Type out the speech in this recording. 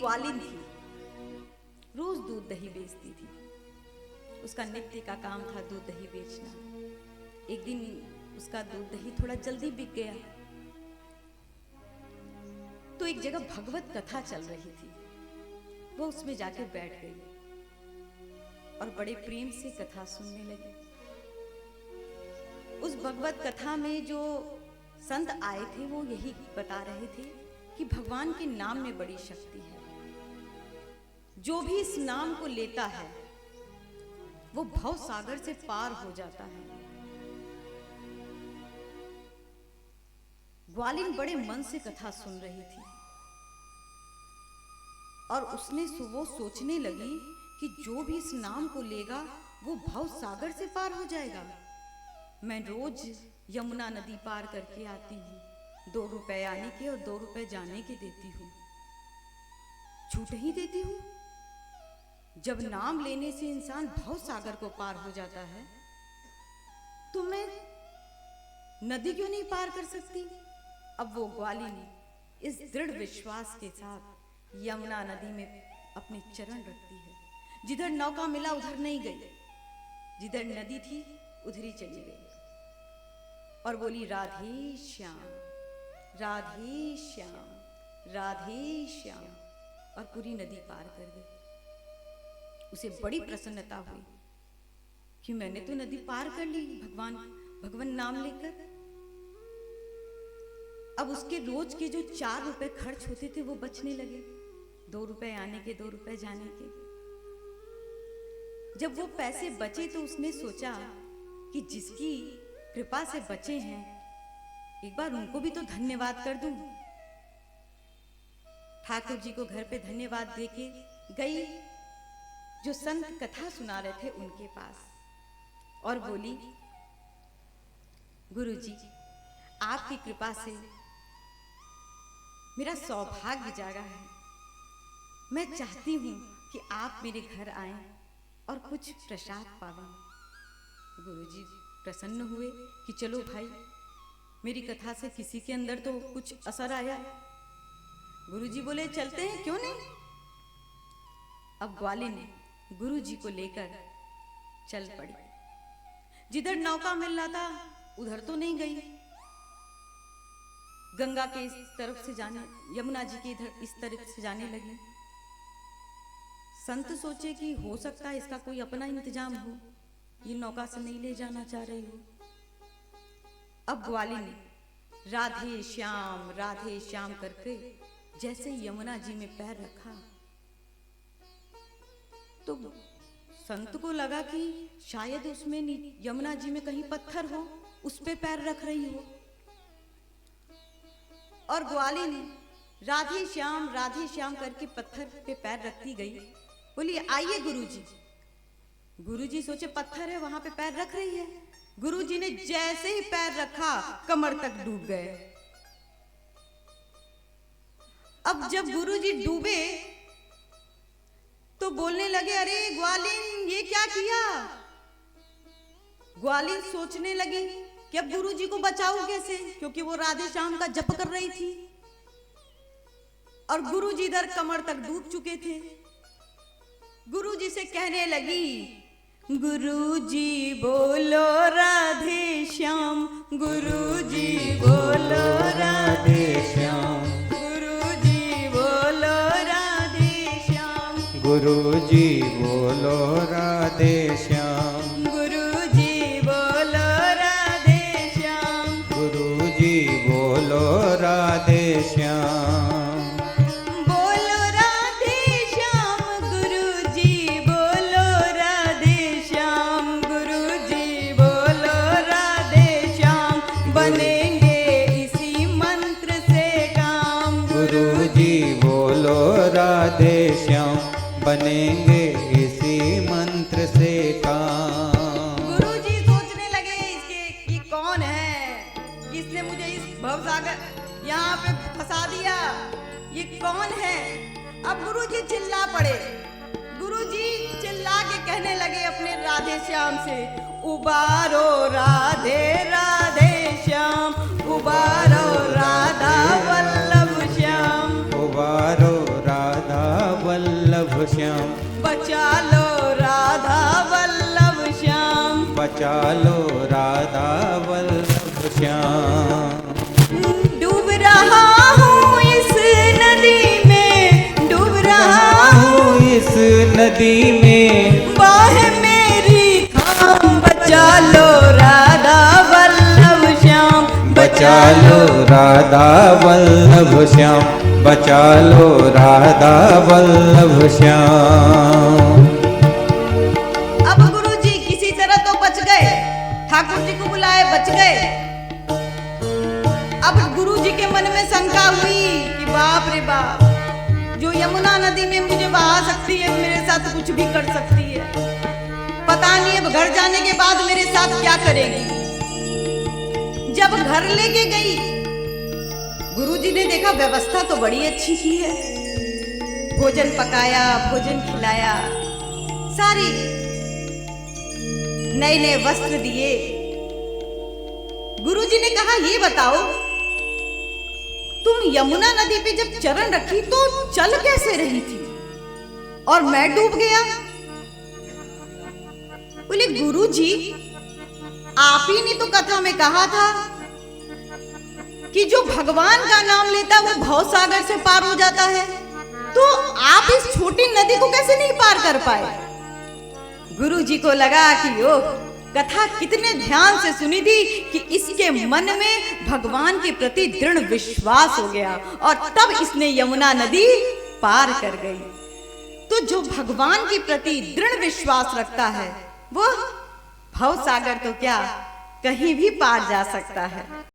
ग्वालिन थी, रोज दूध दही बेचती थी। उसका नित्य का काम था दूध दही बेचना। एक दिन उसका दूध दही थोड़ा जल्दी बिक गया, तो एक जगह भगवत कथा चल रही थी। वो उसमें जाकर बैठ गई और बड़े प्रेम से कथा सुनने लगी। उस भगवत कथा में जो संत आए थे वो यही बता रहे थे कि भगवान के नाम में बड़ी शक्ति है। जो भी इस नाम को लेता है वो भव सागर से पार हो जाता है। ग्वालिन बड़े मन से कथा सुन रही थी और उसने वो सोचने लगी कि जो भी इस नाम को लेगा वो भव सागर से पार हो जाएगा। मैं रोज यमुना नदी पार करके आती हूँ, 2 रुपए आने के और 2 रुपए जाने के देती हूँ, छूट ही देती हूँ। जब नाम लेने से इंसान भव सागर को पार हो जाता है तो मैं नदी क्यों नहीं पार कर सकती। अब वो ग्वालिन इस दृढ़ विश्वास के साथ यमुना नदी में अपने चरण रखती है। जिधर नौका मिला उधर नहीं गई, जिधर नदी थी उधर ही चली गई और बोली राधे श्याम, राधे श्याम, राधे श्याम, और पूरी नदी पार कर गई। उसे बड़ी प्रसन्नता हुई कि मैंने तो नदी पार कर ली भगवान नाम लेकर। अब उसके रोज के जो 4 रुपए खर्च होते थे वो बचने लगे, 2 रुपए आने के 2 रुपए जाने के। जब वो पैसे बचे तो उसने सोचा कि जिसकी कृपा से बचे हैं एक बार उनको भी तो धन्यवाद कर दूं। ठाकुर जी को घर पे धन्यवाद देके गई जो संत कथा सुना रहे थे उनके पास और बोली, गुरुजी आपकी कृपा से मेरा सौभाग्य जागा है। मैं चाहती हूं कि आप मेरे घर आएं और कुछ प्रसाद पावें। गुरुजी प्रसन्न हुए कि चलो भाई, मेरी कथा से किसी के अंदर तो कुछ असर आया। गुरुजी बोले चलते हैं, क्यों नहीं। अब ग्वालिन गुरुजी को लेकर चल पड़ी। जिधर नौका मिल रहा था उधर तो नहीं गई, गंगा के इस तरफ से जाने, यमुना जी के इधर इस तरफ से जाने लगी। संत सोचे कि हो सकता है इसका कोई अपना इंतजाम हो, ये नौका से नहीं ले जाना चाह रही हो। अब ग्वालिन राधे श्याम करके जैसे यमुना जी में पैर रखा तो संत को लगा कि शायद उसमें यमुना जी में कहीं पत्थर हो, उस पे पैर रख रही हो। और ग्वालिन राधे श्याम करके पत्थर पे पैर रखती गई। बोली आइए गुरुजी। गुरुजी सोचे पत्थर है वहां पे पैर रख रही है। गुरुजी ने जैसे ही पैर रखा कमर तक डूब गए। अब जब गुरुजी डूबे तो बोलने लगे, अरे ग्वालिन ये क्या किया। ग्वालिन सोचने लगी कि अब गुरुजी को बचाऊं कैसे, क्योंकि वो राधे श्याम का जप कर रही थी और गुरुजी इधर कमर तक डूब चुके थे। गुरुजी से कहने लगी, गुरुजी बोलो राधे श्याम, गुरुजी बोलो राधे श्याम, गुरुजी बोलो राधे श्याम, गुरुजी बोलो राधे श्याम, गुरुजी बोलो राधे श्याम, गुरुजी बोलो राधे श्याम, बोलो राधे श्याम, गुरुजी बोलो राधे श्याम, गुरुजी बोलो राधे श्याम, बनेंगे इसी मंत्र से काम। गुरुजी बोलो राधे श्याम, बनेंगे इसी मंत्र से काम। गुरुजी सोचने लगे इसके ये कौन है, किसने मुझे इस भवसागर यहाँ पे फंसा दिया, ये कौन है। अब गुरुजी चिल्ला पड़े। गुरुजी चिल्ला के कहने लगे अपने राधे श्याम से, उबारो राधे राधे श्याम, उबारो राधा वल्लभ श्याम, उबारो राधा श्याम, बचा लो राधा वल्लभ श्याम, बचा लो राधा वल्लभ श्याम। डूब रहा हूँ इस नदी में, डूब रहा हूँ इस नदी में, बाह मेरी थाम, बचा लो राधा वल्लभ श्याम, बचा लो राधा वल्लभ श्याम, बचा लो राधा वल्लभ श्याम। अब गुरुजी किसी तरह तो बच गए, ठाकुर जी को बुलाए बच गए। अब गुरुजी के मन में शंका हुई कि बाप रे बाप, जो यमुना नदी में मुझे बहा सकती है मेरे साथ कुछ भी कर सकती है, पता नहीं अब घर जाने के बाद मेरे साथ क्या करेगी। जब घर लेके गई, गुरुजी ने देखा व्यवस्था तो बड़ी अच्छी की है, भोजन पकाया, भोजन खिलाया, सारी नए नए वस्त्र दिए। गुरुजी ने कहा ये बताओ, तुम यमुना नदी पे जब चरण रखी तो चल कैसे रही थी और मैं डूब गया? बोले गुरुजी, आप ही ने तो कथा में कहा था कि जो भगवान का नाम लेता है वो भव सागर से पार हो जाता है, तो आप इस छोटी नदी को कैसे नहीं पार कर पाए? गुरुजी को लगा कि ओ, कथा कितने ध्यान से सुनी थी कि इसके मन में भगवान के प्रति दृढ़ विश्वास हो गया और तब इसने यमुना नदी पार कर गई। तो जो भगवान के प्रति दृढ़ विश्वास रखता है वो भव सागर तो क्या कहीं भी पार जा सकता है।